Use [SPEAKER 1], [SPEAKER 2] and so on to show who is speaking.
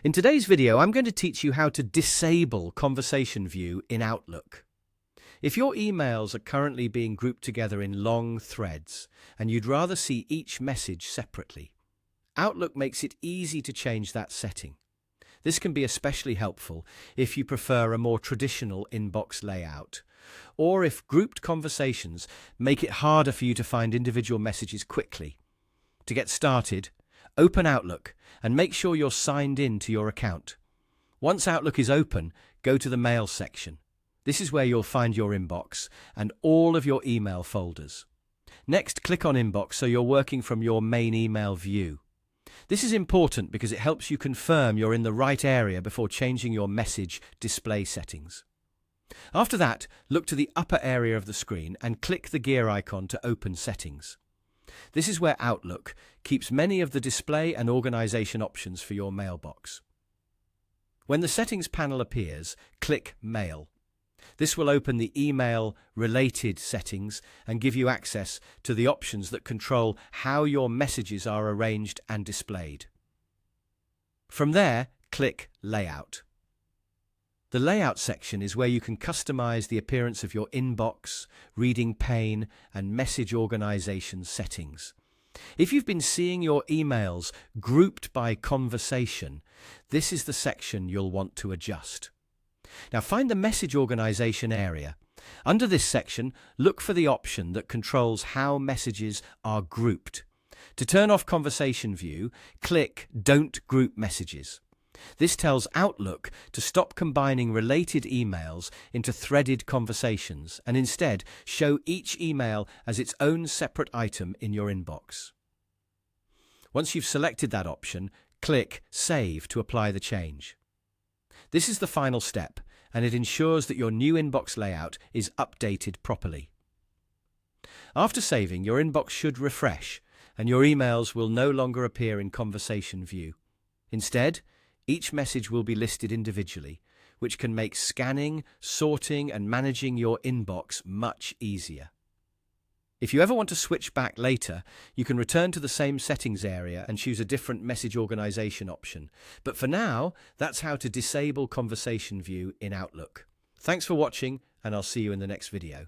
[SPEAKER 1] In today's video, I'm going to teach you how to disable Conversation View in Outlook. If your emails are currently being grouped together in long threads and you'd rather see each message separately, Outlook makes it easy to change that setting. This can be especially helpful if you prefer a more traditional inbox layout, or if grouped conversations make it harder for you to find individual messages quickly. To get started, open Outlook and make sure you're signed in to your account. Once Outlook is open, go to the Mail section. This is where you'll find your inbox and all of your email folders. Next, click on Inbox so you're working from your main email view. This is important because it helps you confirm you're in the right area before changing your message display settings. After that, look to the upper area of the screen and click the gear icon to open Settings. This is where Outlook keeps many of the display and organization options for your mailbox. When the Settings panel appears, click Mail. This will open the email-related settings and give you access to the options that control how your messages are arranged and displayed. From there, click Layout. The Layout section is where you can customize the appearance of your inbox, reading pane, and message organization settings. If you've been seeing your emails grouped by conversation, this is the section you'll want to adjust. Now find the message organization area. Under this section, look for the option that controls how messages are grouped. To turn off Conversation View, click Don't Group Messages. This tells Outlook to stop combining related emails into threaded conversations and instead show each email as its own separate item in your inbox. Once you've selected that option, click Save to apply the change. This is the final step, and it ensures that your new inbox layout is updated properly. After saving, your inbox should refresh, and your emails will no longer appear in Conversation View. Instead, each message will be listed individually, which can make scanning, sorting, and managing your inbox much easier. If you ever want to switch back later, you can return to the same settings area and choose a different message organization option. But for now, that's how to disable Conversation View in Outlook. Thanks for watching, and I'll see you in the next video.